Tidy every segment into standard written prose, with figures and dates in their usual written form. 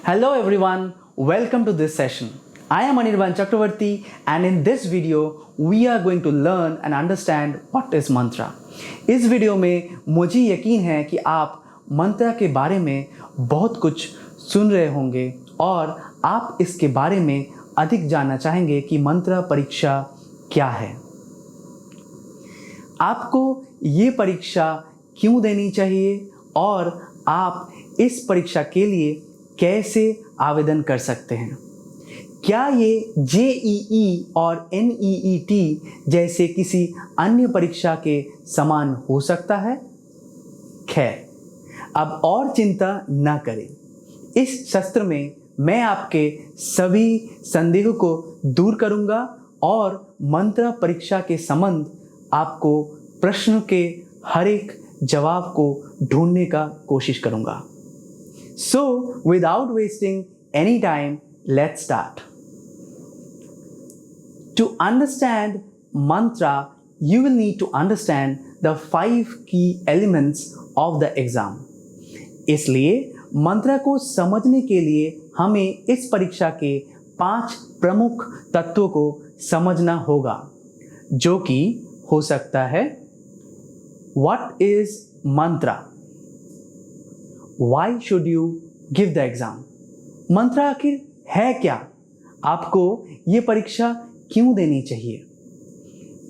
Hello everyone, welcome to this session. I am Anirban Chakravarti and in this video we are going to learn and understand what is mantra. इस video में मुझे यकीन है कि आप मंत्रा के बारे में बहुत कुछ सुन रहे होंगे और आप इसके बारे में अधिक जानना चाहेंगे कि मंत्रा परीक्षा क्या है, आपको ये परीक्षा क्यों देनी चाहिए और आप इस परीक्षा के लिए कैसे आवेदन कर सकते हैं। क्या ये JEE और NEET जैसे किसी अन्य परीक्षा के समान हो सकता है? खैर, अब और चिंता न करें। इस सत्र में मैं आपके सभी संदेहों को दूर करूंगा और मंत्रा परीक्षा के संबंध आपको प्रश्न के हर एक जवाब को ढूंढने का कोशिश करूंगा। So, without wasting any time, let's start. To understand mantra, you will need to understand the 5 key elements of the exam. इसलिए मंत्रा को समझने के लिए हमें इस परीक्षा के 5 प्रमुख तत्वों को समझना होगा, जो कि हो सकता है What is mantra? Why should you give the exam? मंत्रा आखिर है क्या? आपको ये परीक्षा क्यों देनी चाहिए?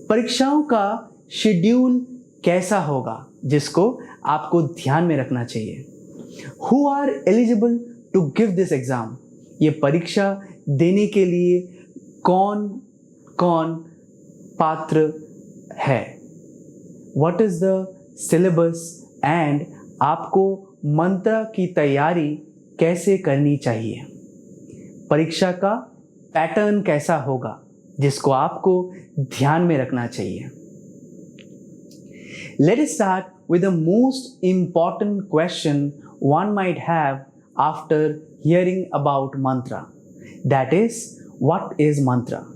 परीक्षाओं का शेड्यूल कैसा होगा जिसको आपको ध्यान में रखना चाहिए? Who are eligible to give this exam? ये परीक्षा देने के लिए कौन कौन पात्र है? What is the syllabus and आपको मंत्रा की तैयारी कैसे करनी चाहिए? परीक्षा का पैटर्न कैसा होगा जिसको आपको ध्यान में रखना चाहिए? Let us start with the most important question one might have after hearing about mantra. That is, what is mantra?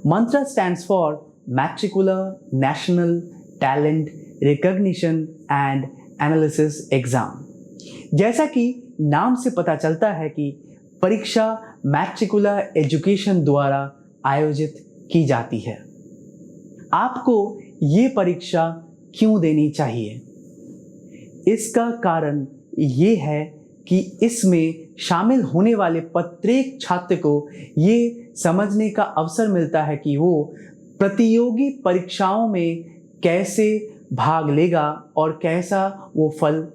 Mantra stands for Matricula National Talent Recognition and Analysis Exam. जैसा कि नाम से पता चलता है कि परीक्षा मैट्रिकुला एजुकेशन द्वारा आयोजित की जाती है। आपको ये परीक्षा क्यों देनी चाहिए? इसका कारण ये है कि इसमें शामिल होने वाले प्रत्येक छात्र को ये समझने का अवसर मिलता है कि वो प्रतियोगी परीक्षाओं में कैसे भाग लेगा और कैसा वो फल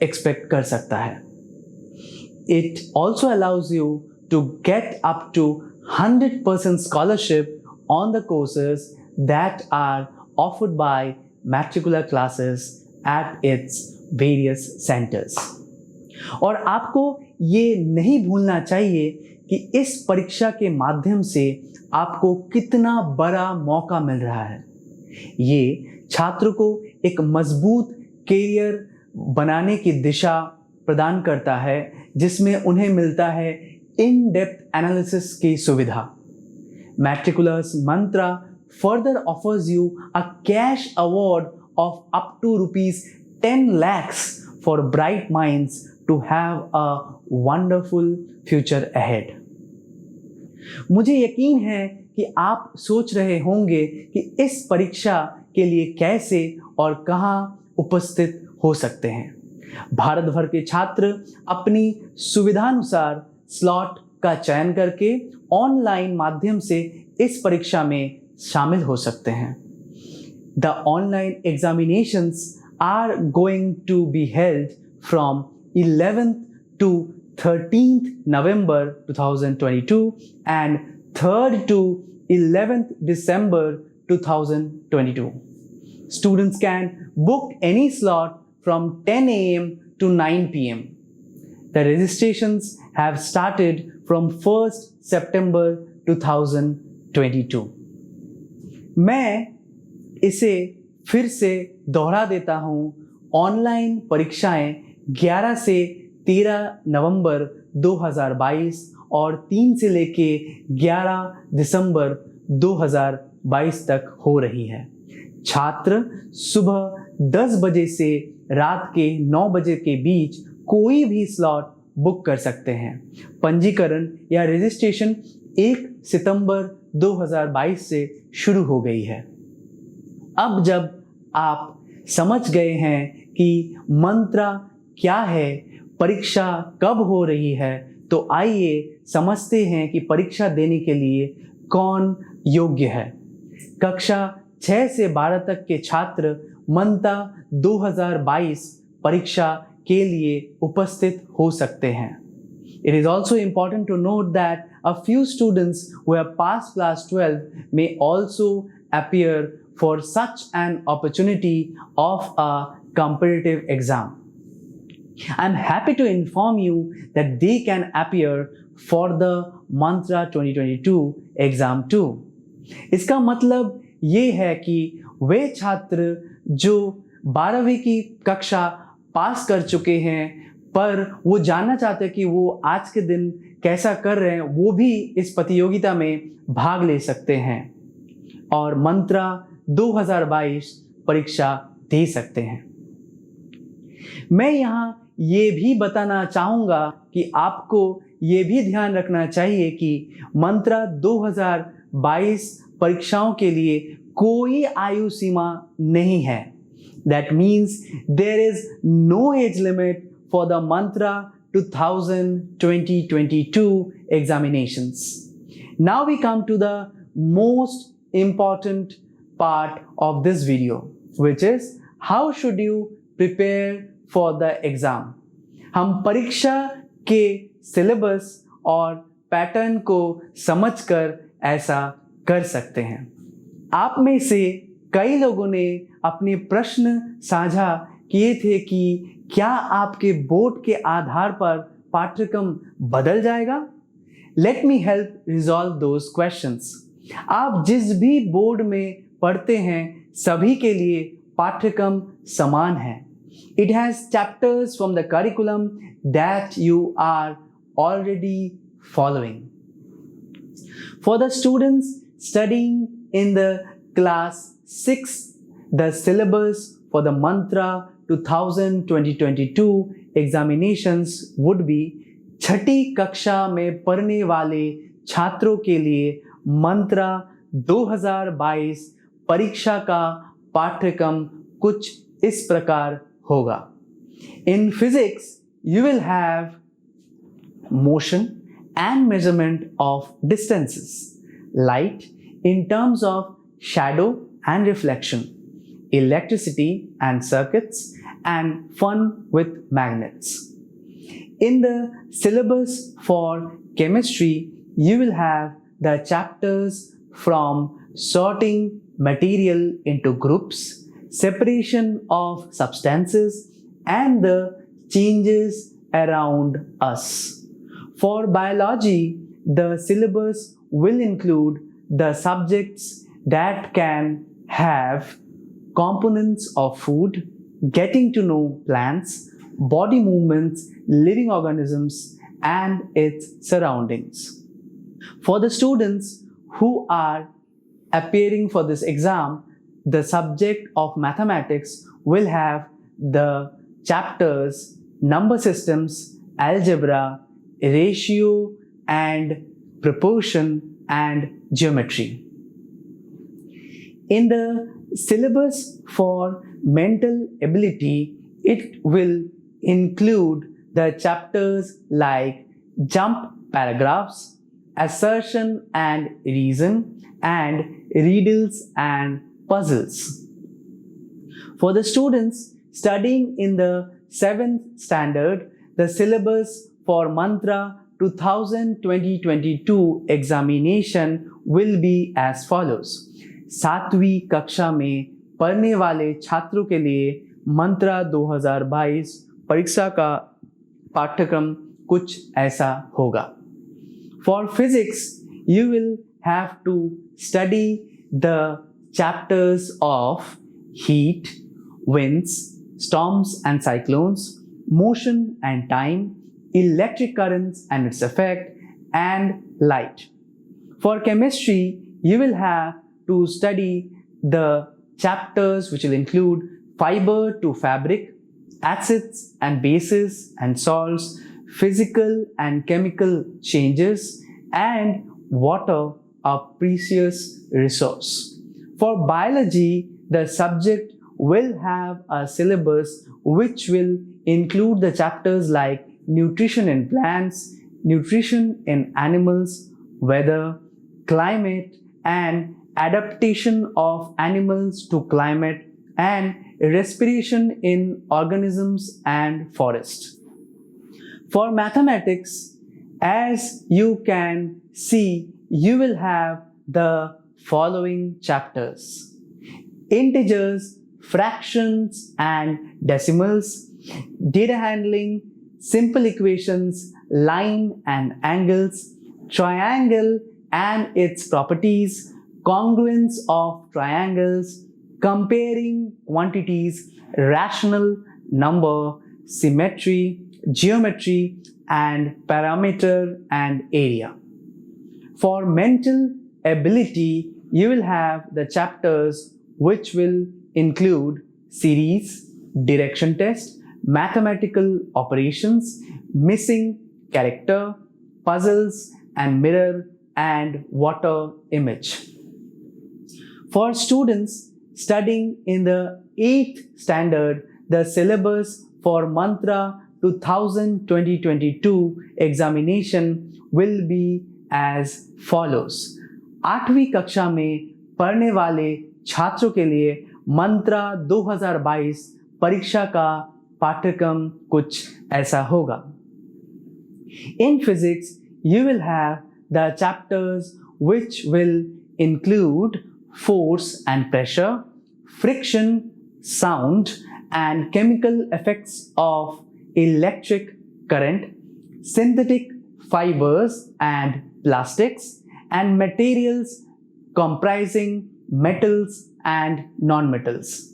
एक्सपेक्ट कर सकता है। It also allows you to get up to 100% scholarship on the courses that are offered by Matricula classes at its various centers. और आपको ये नहीं भूलना चाहिए कि इस परीक्षा के माध्यम से आपको कितना बड़ा मौका मिल रहा है। ये छात्र को एक मजबूत करियर बनाने की दिशा प्रदान करता है जिसमें उन्हें मिलता है इन डेप्थ एनालिसिस की सुविधा। Matricula's mantra further offers you a cash award of up to rupees 10 lakhs for bright minds to have a wonderful future ahead. मुझे यकीन है कि आप सोच रहे होंगे कि इस परीक्षा के लिए कैसे और कहाँ उपस्थित हो सकते हैं। भारत भर के छात्र अपनी सुविधानुसार स्लॉट का चयन करके ऑनलाइन माध्यम से इस परीक्षा में शामिल हो सकते हैं। The online examinations are going to be held from 11th to 13th November 2022 and 3rd to 11th December 2022. Students can book any slot from 10 a.m. to 9 p.m. The registrations have started from 1st September 2022. मैं इसे फिर से दोहरा देता हूँ। Online परीक्षाएं 11 से 13 नवंबर 2022 और 3 से लेके 11 दिसंबर 2022 तक हो रही है। छात्र सुबह 10 बजे से रात के 9 बजे के बीच कोई भी स्लॉट बुक कर सकते हैं। पंजीकरण या रजिस्ट्रेशन 1 सितंबर 2022 से शुरू हो गई है। अब जब आप समझ गए हैं कि मंत्रा क्या है, परीक्षा कब हो रही है, तो आइए समझते हैं कि परीक्षा देने के लिए कौन योग्य है। कक्षा 6 से 12 तक के छात्र मंत्रा 2022 परीक्षा के लिए उपस्थित हो सकते हैं। It is also important to note that a few students who have passed class 12 may also appear for such an opportunity of a competitive exam. I'm happy to inform you that they can appear for the Mantra 2022 exam too. इसका मतलब ये है कि वे छात्र जो 12वीं की कक्षा पास कर चुके हैं पर वो जानना चाहते हैं कि वो आज के दिन कैसा कर रहे हैं, वो भी इस प्रतियोगिता में भाग ले सकते हैं और मंत्रा 2022 परीक्षा दे सकते हैं। मैं यहाँ ये भी बताना चाहूँगा कि आपको ये भी ध्यान रखना चाहिए कि मंत्रा 2022 परीक्षाओं के लिए कोई आयु सीमा नहीं है। That means there is no age limit for the Mantra 2022 examinations. Now we come to the most important part of this video, which is how should you prepare for the exam. हम परीक्षा के syllabus और pattern को समझकर ऐसा कर सकते हैं। आप में से कई लोगों ने अपने प्रश्न साझा किए थे कि क्या आपके बोर्ड के आधार पर पाठ्यक्रम बदल जाएगा? Let me help resolve those questions. आप जिस भी बोर्ड में पढ़ते हैं सभी के लिए पाठ्यक्रम समान है। It has chapters from the curriculum that you are already following. For the students studying in the class 6, the syllabus for the Mantra 2022 examinations would be छठी कक्षा में पढ़ने वाले छात्रों के लिए मंत्रा 2022 परीक्षा का पाठ्यक्रम कुछ इस प्रकार होगा। In physics, you will have motion and measurement of distances, light in terms of shadow and reflection, electricity and circuits, and fun with magnets. In the syllabus for chemistry, you will have the chapters from sorting material into groups, separation of substances, and the changes around us. For biology, the syllabus will include the subjects that can have components of food, getting to know plants, body movements, living organisms, and its surroundings. For the students who are appearing for this exam, the subject of mathematics will have the chapters number systems, algebra, ratio and proportion, and geometry. In the syllabus for mental ability, it will include the chapters like jump paragraphs, assertion and reason, and riddles and puzzles. For the students studying in the 7th standard, the syllabus for Mantra 2022 examination will be as follows. 7वीं कक्षा में पढ़ने वाले छात्रों के लिए मंत्रा 2022 परीक्षा का पाठ्यक्रम कुछ ऐसा होगा। For physics, you will have to study the chapters of heat, winds, storms and cyclones, motion and time, electric currents and its effect, and light. For chemistry, you will have to study the chapters which will include fiber to fabric, acids and bases and salts, physical and chemical changes, and water, a precious resource. For biology, the subject will have a syllabus which will include the chapters like nutrition in plants, nutrition in animals, weather, climate, and adaptation of animals to climate, and respiration in organisms and forests. For mathematics, as you can see, you will have the following chapters: integers, fractions and decimals, data handling, simple equations, line and angles, triangle and its properties, congruence of triangles, comparing quantities, rational number, symmetry, geometry, and parameter and area. For mental ability, you will have the chapters which will include series, direction test, mathematical operations, missing character, puzzles and mirror, and water image. For students studying in the 8th standard, the syllabus for Mantra 2000-2022 examination will be as follows. 8वीं कक्षा में पढ़ने वाले छात्रों के लिए मंत्रा 2022 परीक्षा का पाठ्यक्रम कुछ ऐसा होगा. In physics, you will have the chapters which will include force and pressure, friction, sound, and chemical effects of electric current, synthetic fibers and plastics, and materials comprising metals and non-metals.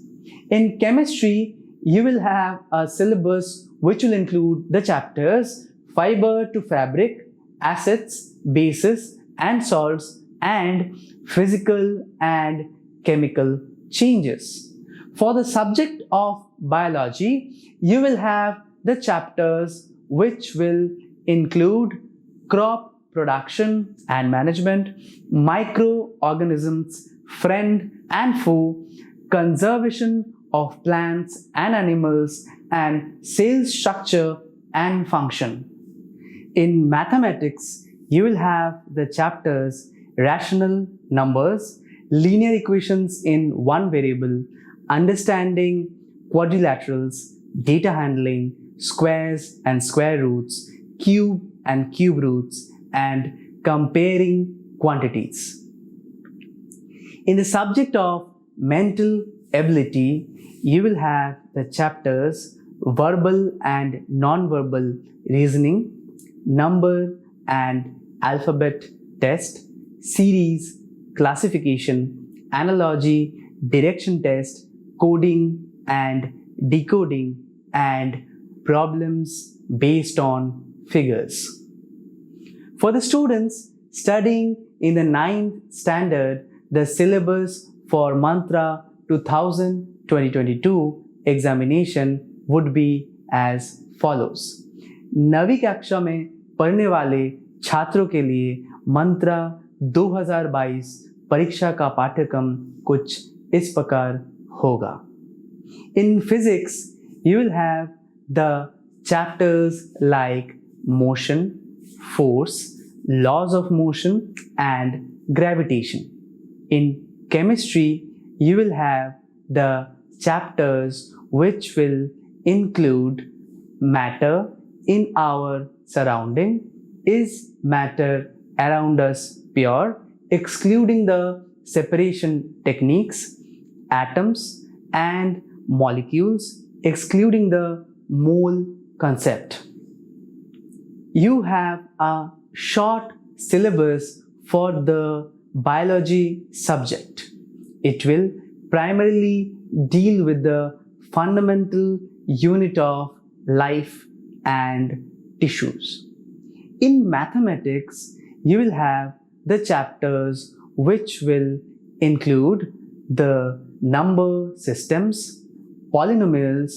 In chemistry, you will have a syllabus which will include the chapters fiber to fabric, acids, bases, and salts, and physical and chemical changes. For the subject of biology, you will have the chapters which will include crop production and management, microorganisms, friend and foe, conservation of plants and animals, and cell structure and function. In mathematics, you will have the chapters rational numbers, linear equations in one variable, understanding quadrilaterals, data handling, squares and square roots, cube and cube roots, and comparing quantities. In the subject of mental ability, you will have the chapters verbal and non-verbal reasoning, number and alphabet test, series, classification, analogy, direction test, coding and decoding, and problems based on figures. For the students studying in the 9th standard, the syllabus for Mantra 2000-2022 examination would be as follows. 9वीं कक्षा में पढ़ने वाले छात्रों के लिए मंत्रा 2022 परीक्षा का पाठ्यक्रम कुछ इस प्रकार होगा. In physics, you will have the chapters like motion, force, laws of motion, and gravitation. In chemistry, you will have the chapters which will include matter in our surrounding, is matter around us pure, excluding the separation techniques, atoms and molecules, excluding the mole concept. You have a short syllabus for the biology subject. It will primarily deal with the fundamental unit of life and tissues. In mathematics, you will have the chapters which will include the number systems, polynomials,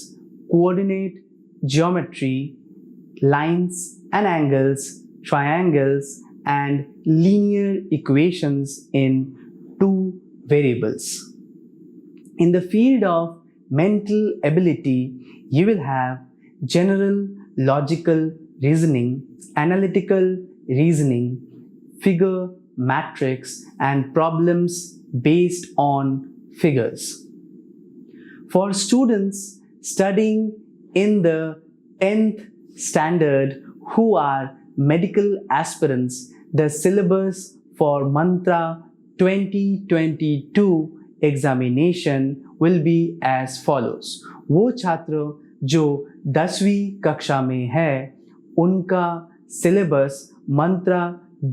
coordinate geometry, lines and angles, triangles, and linear equations in two variables. In the field of mental ability, you will have general logical reasoning, analytical reasoning, figure matrix, and problems based on figures. For students studying in the 10th standard who are medical aspirants, the syllabus for Mantra 2022 examination will be as follows. वो छात्र जो 10वीं कक्षा में है उनका syllabus मंत्रा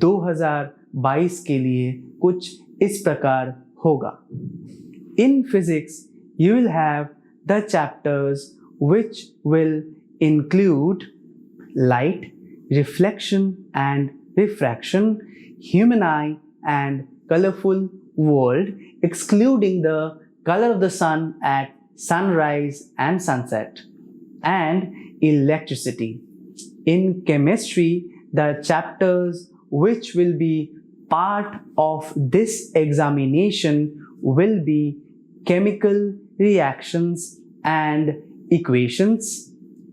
2022 के लिए कुछ इस प्रकार होगा. In physics, you will have the chapters which will include light, reflection and refraction, human eye and colorful world, excluding the color of the sun at sunrise and sunset, and electricity. In chemistry, the chapters which will be part of this examination will be chemical reactions and equations,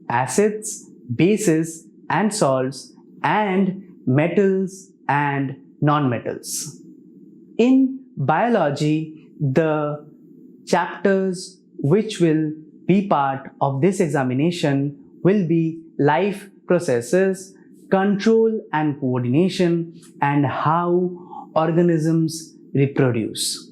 acids, bases and salts, and metals and nonmetals. In biology, the chapters which will be part of this examination will be life processes, control and coordination, and how organisms reproduce.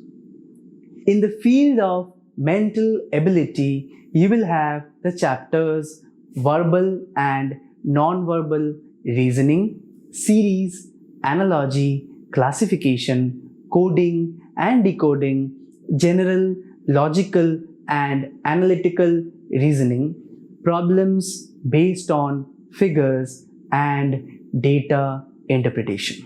In the field of mental ability, you will have the chapters verbal and non-verbal reasoning, series, analogy, classification, coding and decoding, general logical and analytical reasoning, problems based on figures, and data interpretation.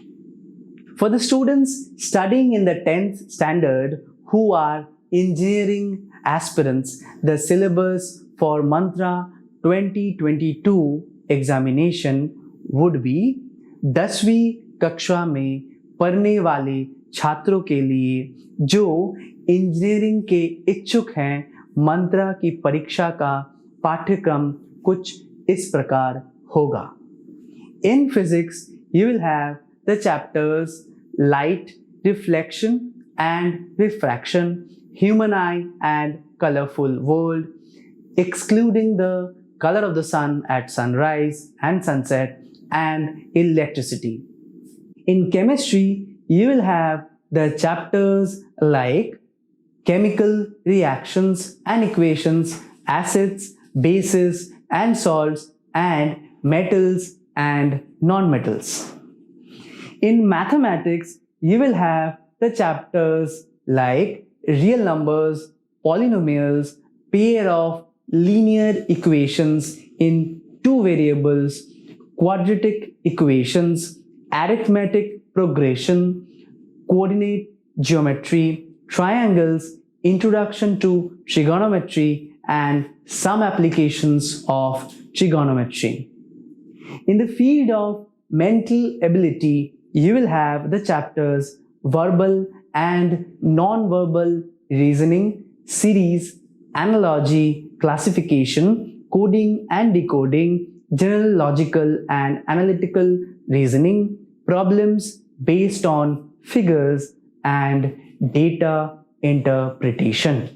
For the students studying in the 10th standard who are engineering aspirants, the syllabus for Mantra 2022 examination would be 10वीं कक्षा में पढ़ने वाले छात्रों के लिए जो engineering के इच्छुक हैं, मंत्रा की परीक्षा का पाठ्यक्रम कुछ इस प्रकार होगा. In physics, you will have the chapters light, reflection and refraction, human eye and colorful world, excluding the color of the sun at sunrise and sunset, and electricity. In chemistry, you will have the chapters like chemical reactions and equations, acids, bases and salts, and metals and nonmetals. In mathematics, you will have the chapters like real numbers, polynomials, pair of linear equations in two variables, quadratic equations, arithmetic progression, coordinate geometry, triangles, introduction to trigonometry, and some applications of trigonometry. In the field of mental ability, you will have the chapters verbal and non-verbal reasoning, series, analogy, classification, coding and decoding, general logical and analytical reasoning, problems based on figures, and data interpretation.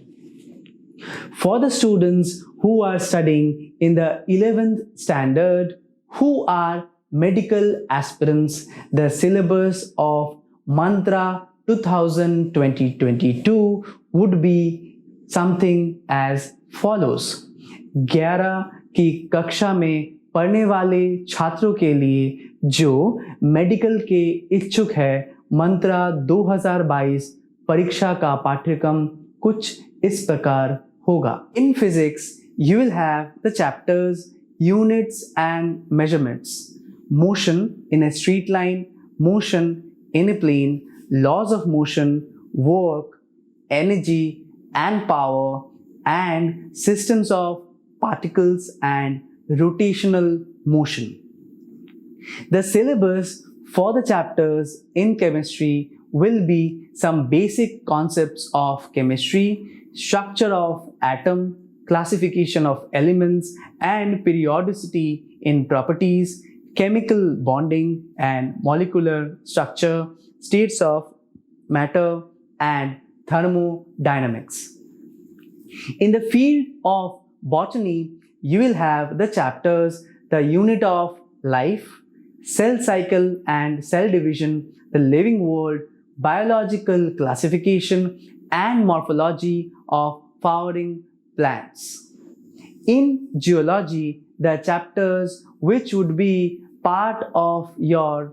For the students who are studying in the 11th standard who are medical aspirants, the syllabus of Mantra 2022 would be something as follows. 11 की कक्षा में पढ़ने वाले छात्रों के लिए जो medical के इच्छुक है, मंत्रा 2022 परीक्षा का पाठ्यक्रम कुछ इस प्रकार होगा. In physics, you will have the chapters units and measurements, motion in a straight line, motion in a plane, laws of motion, work, energy and power, and systems of particles and rotational motion. The syllabus for the chapters in chemistry will be some basic concepts of chemistry, structure of atom, classification of elements and periodicity in properties, chemical bonding and molecular structure, states of matter and thermodynamics. In the field of botany, you will have the chapters the unit of life, cell cycle and cell division, the living world, biological classification and morphology of flowering plants. In geology, the chapters which would be part of your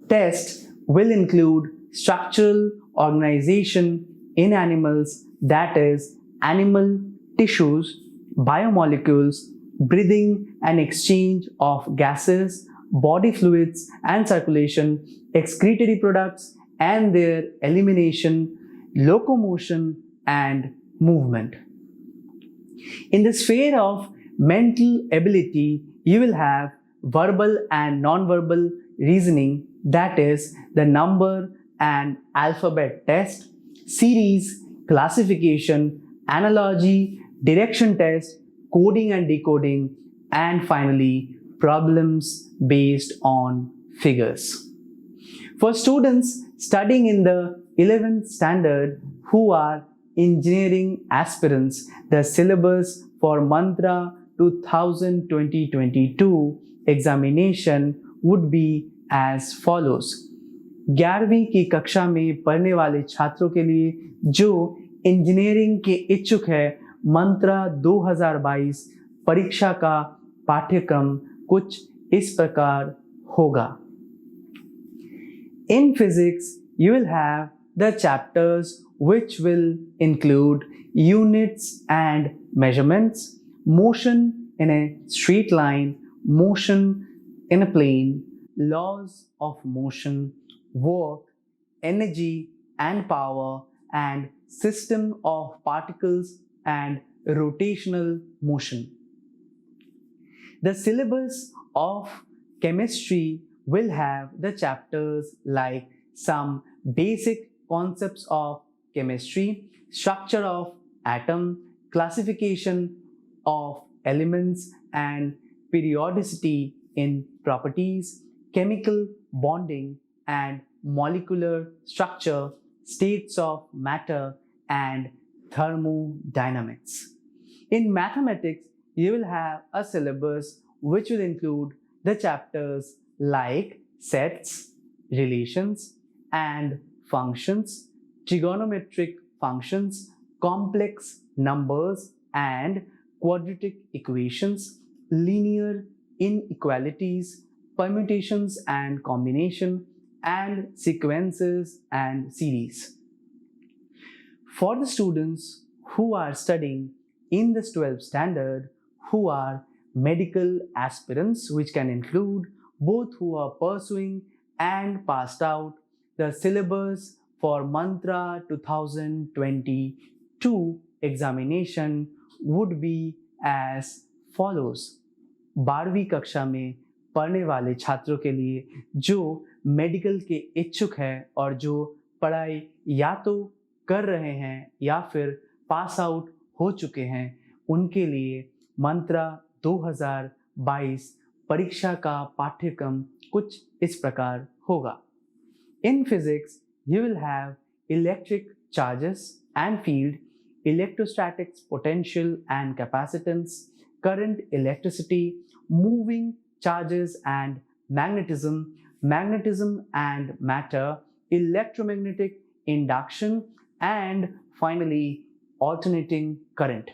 test will include structural organization in animals, that is, animal tissues, biomolecules, breathing and exchange of gases, body fluids and circulation, excretory products and their elimination, locomotion and movement. In the sphere of mental ability, you will have verbal and non-verbal reasoning, that is, the number and alphabet test, series, classification, analogy, direction test, coding and decoding, and finally, problems based on figures. For students studying in the 11th standard who are engineering aspirants, the syllabus for Mantra 2020-22 examination would be as follows. 11वीं की कक्षा में पढ़ने वाले छात्रों के लिए जो इंजीनियरिंग के इच्छुक है, मंत्रा 2022 परीक्षा का पाठ्यक्रम कुछ इस प्रकार होगा. In physics, you will have the chapters which will include units and measurements, motion in a straight line, motion in a plane, laws of motion, work, energy and power, and system of particles and rotational motion. The syllabus of chemistry will have the chapters like some basic concepts of chemistry, structure of atom, classification of elements and periodicity in properties, chemical bonding and molecular structure, states of matter and thermodynamics. In mathematics, you will have a syllabus which will include the chapters like sets, relations and functions, trigonometric functions, complex numbers and quadratic equations, linear inequalities, permutations and combination, and sequences and series. For the students who are studying in the 12th standard, who are medical aspirants, which can include both who are pursuing and passed out, the syllabus for Mantra 2022 examination would be as follows. 12वीं कक्षा में पढ़ने वाले छात्रों के लिए जो medical के इच्छुक हैं और जो पढ़ाई या तो कर रहे हैं या फिर पास आउट हो चुके हैं, उनके लिए मंत्रा 2022 परीक्षा का पाठ्यक्रम कुछ इस प्रकार होगा. In physics, you will have electric charges and field, electrostatics, potential and capacitance, current, electricity, moving charges and magnetism, magnetism and matter, electromagnetic induction, and finally alternating current.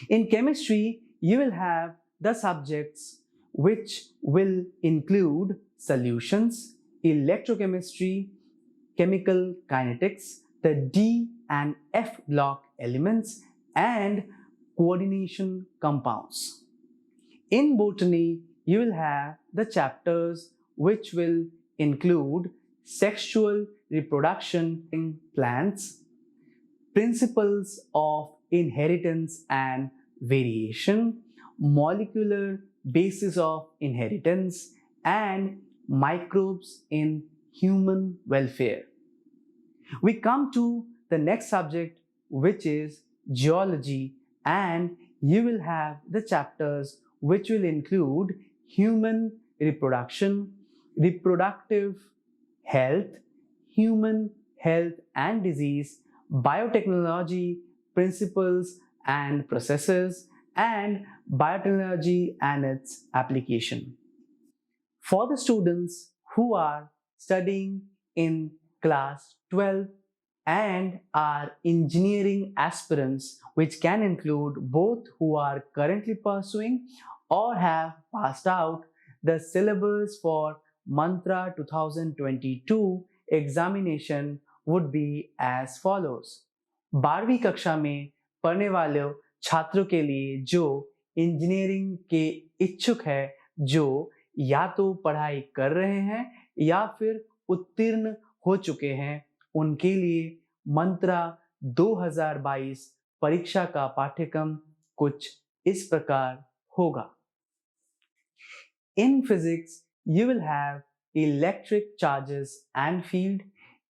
In chemistry, you will have the subjects which will include solutions, electrochemistry, chemical kinetics, the D and F block elements, and coordination compounds. In botany, you will have the chapters which will include sexual reproduction in plants, principles of inheritance and variation, molecular basis of inheritance, and microbes in human welfare. We come to the next subject, which is geology, and you will have the chapters which will include human reproduction, reproductive health, human health and disease, biotechnology, principles and processes, and biotechnology and its application. For the students who are studying in class 12 and are engineering aspirants, which can include both who are currently pursuing or have passed out, the syllabus for Mantra 2022 examination would be as follows. 12वीं कक्षा में पढ़ने वाले छात्रों के लिए जो engineering के इच्छुक है, जो या तो पढ़ाई कर रहे हैं या फिर उत्तीर्ण हो चुके हैं, उनके लिए मंत्रा 2022 परीक्षा का पाठ्यक्रम कुछ इस प्रकार होगा. In physics, you will have electric charges and field,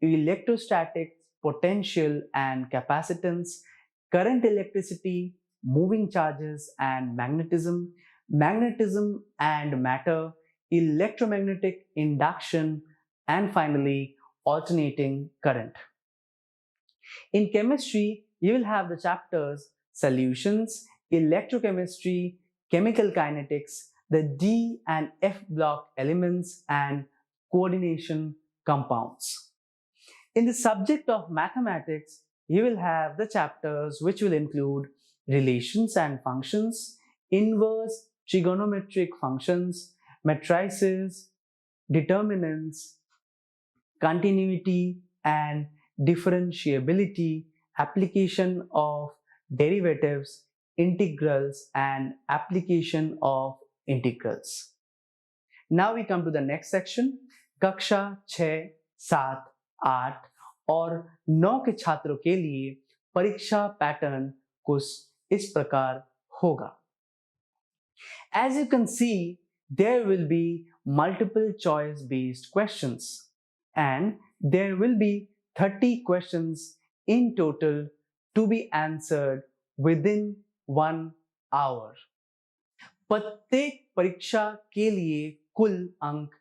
electrostatic potential and capacitance, current, electricity, moving charges and magnetism, magnetism and matter, electromagnetic induction, and finally alternating current. In chemistry, you will have the chapters solutions, electrochemistry, chemical kinetics, the D and F block elements, and coordination compounds. In the subject of mathematics, you will have the chapters which will include relations and functions, inverse trigonometric functions, matrices, determinants, continuity and differentiability, application of derivatives, integrals, and application of integrals. Now we come to the next section. कक्षा 6, 7, 8 और 9 के छात्रों के लिए परीक्षा pattern कुछ इस प्रकार होगा. As you can see, there will be multiple choice based questions and there will be 30 questions in total to be answered within 1 hour. प्रत्येक परीक्षा के लिए कुल अंक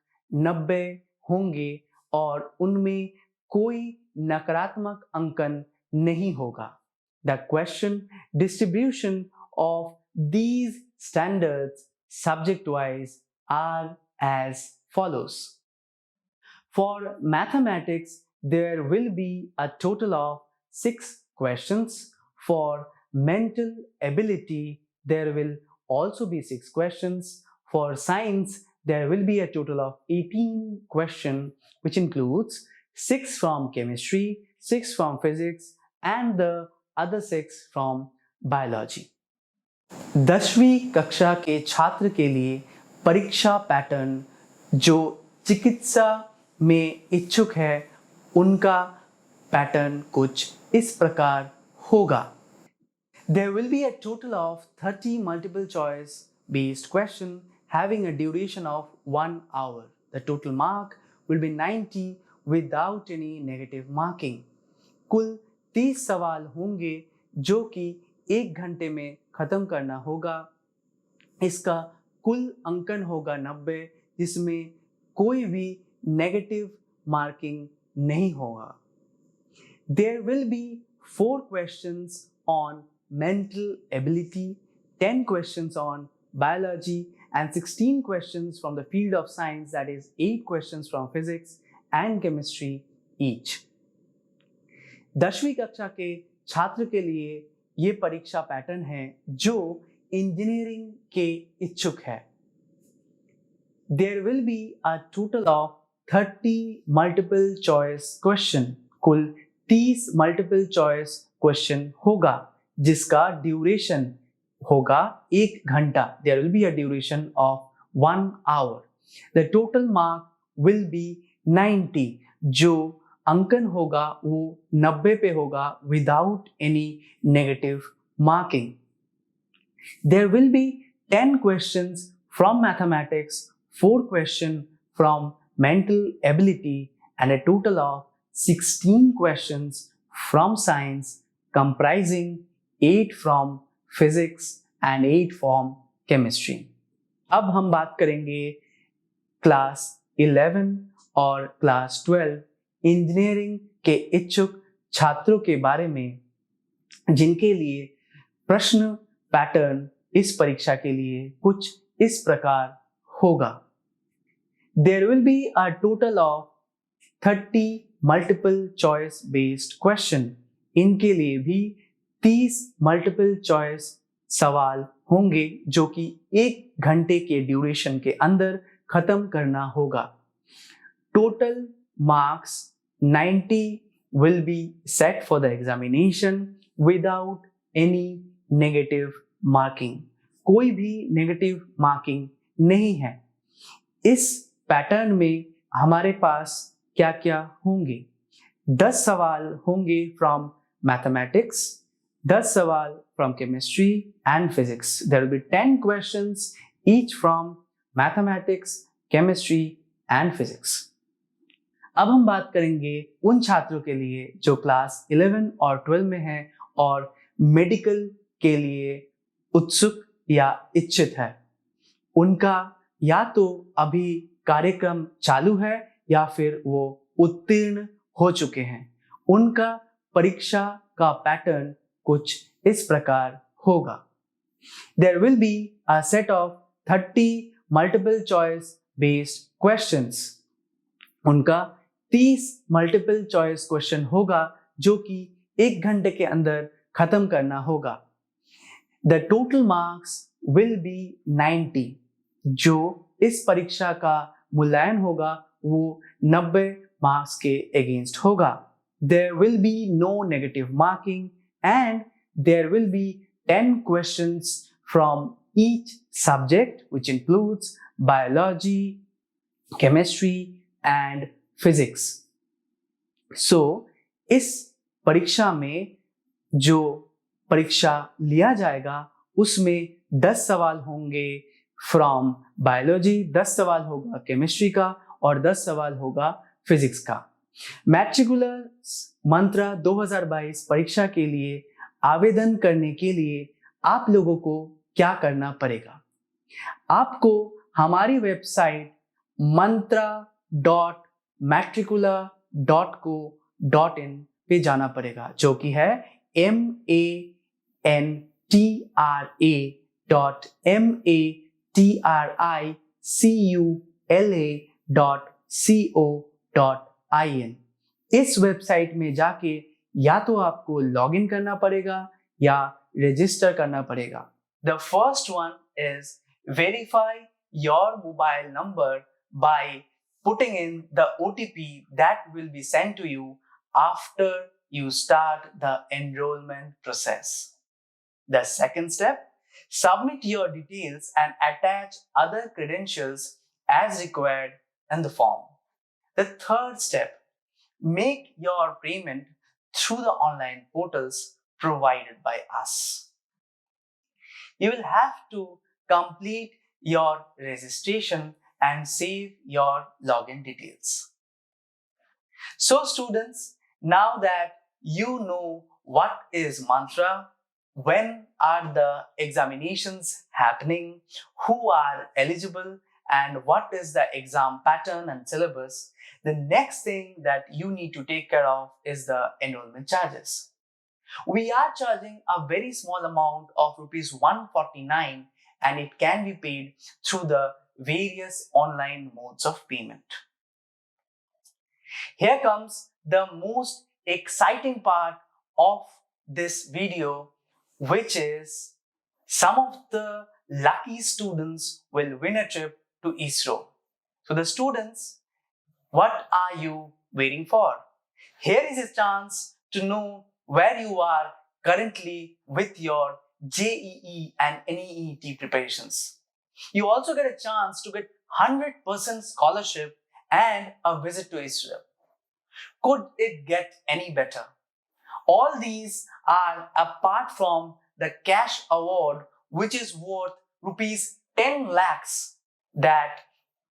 90 होंगे और उनमें कोई नकारात्मक अंकन नहीं होगा. The question distribution of these standards subject wise are as follows. For mathematics, there will be a total of 6 questions. For mental ability, there will also be 6 questions. For science, there will be a total of 18 questions, which includes 6 from chemistry, 6 from physics, and the other 6 from biology. 10वीं कक्षा के छात्र के लिए परीक्षा pattern जो चिकित्सा में इच्छुक है, उनका पैटर्न कुछ इस प्रकार होगा. There will be a total of 30 multiple choice based questions having a duration of 1 hour. The total mark will be 90 without any negative marking. कुल 30 सवाल होंगे जो कि 1 घंटे में खत्म करना होगा. इसका कुल अंकन होगा 90, जिसमें कोई भी नेगेटिव मार्किंग नहीं होगा. There will be 4 questions on mental ability, 10 questions on biology, and 16 questions from the field of science, that is 8 questions from physics and chemistry each. 10वीं कक्षा के छात्र के लिए ये परीक्षा पैटर्न है जो इंजीनियरिंग के इच्छुक है. There will be a total of 30 multiple choice question. कुल 30 multiple choice question होगा जिसका ड्यूरेशन होगा 1 घंटा. There will be a duration of 1 hour. The total mark will be 90. जो अंकन होगा वो 90 पे होगा without any negative marking. There will be 10 questions From mathematics, 4 questions from mental ability, and a total of 16 questions from science, comprising 8 from physics and 8 from chemistry. अब हम बात करेंगे क्लास 11 और क्लास 12 इंजीनियरिंग के इच्छुक छात्रों के बारे में, जिनके लिए प्रश्न पैटर्न इस परीक्षा के लिए कुछ इस प्रकार होगा. There will be a total of 30 multiple choice based question. इनके लिए भी 30 multiple choice सवाल होंगे जो कि 1 घंटे के ड्यूरेशन के अंदर खत्म करना होगा. Total marks 90 will be set for the examination without any negative marking. कोई भी नेगेटिव मार्किंग नहीं है. इस पैटर्न में हमारे पास क्या क्या होंगे? 10 सवाल होंगे फ्रॉम मैथमेटिक्स, 10 सवाल from chemistry and physics. There will be 10 questions each from mathematics, chemistry and physics. अब हम बात करेंगे उन छात्रों के लिए जो क्लास 11 और 12 में हैं और मेडिकल के लिए उत्सुक या इच्छित है. उनका या तो अभी कार्यक्रम चालू है या फिर वो उत्तीर्ण हो चुके हैं. उनका परीक्षा का पैटर्न कुछ इस प्रकार होगा. There will be a set of 30 multiple choice based questions. उनका 30 multiple choice question होगा जो कि 1 घंटे के अंदर खत्म करना होगा. The total marks will be 90. जो इस परीक्षा का मूल्यांकन होगा वो 90 मार्क्स के अगेंस्ट होगा. There will be no negative marking and there will be 10 questions from each subject, which includes biology, chemistry and physics. So इस परीक्षा में जो परीक्षा लिया जाएगा उसमें 10 सवाल होंगे फ्रॉम बायोलॉजी, 10 सवाल होगा केमिस्ट्री का और 10 सवाल होगा फिजिक्स का. मैट्रिकुला मंत्रा 2022 परीक्षा के लिए आवेदन करने के लिए आप लोगों को क्या करना पड़ेगा? आपको हमारी वेबसाइट mantra.matricula.co.in पे जाना पड़ेगा, जो कि है mantra.matricula.co.in. इस वेबसाइट में जाके या तो आपको लॉगिन करना पड़ेगा या रजिस्टर करना पड़ेगा. The first one is verify your mobile number by putting in the OTP that will be sent to you after you start the enrollment process. The second step, submit your details and attach other credentials as required in the form. The third step, make your payment through the online portals provided by us. You will have to complete your registration and save your login details. So students, now that you know what is mantra, when are the examinations happening, who are eligible, and what is the exam pattern and syllabus, the next thing that you need to take care of is the enrollment charges. We are charging a very small amount of rupees 149 and it can be paid through the various online modes of payment. Here comes the most exciting part of this video, which is some of the lucky students will win a trip to ISRO. So the students, what are you waiting for? Here is a chance to know where you are currently with your JEE and NEET preparations. You also get a chance to get 100% scholarship and a visit to ISRO. Could it get any better? All these are apart from the cash award, which is worth rupees 10 lakhs that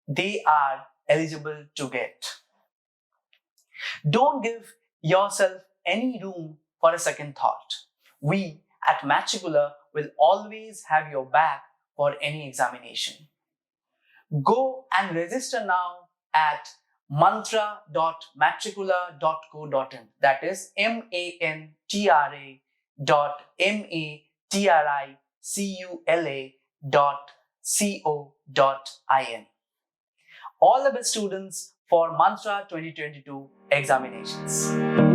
they are eligible to get. Don't give yourself any room for a second thought. We at Matricula will always have your back for any examination. Go and register now at mantra.matricula.co.in. That is mantra.matricula.co.in. All the best, students, for Mantra 2022 examinations.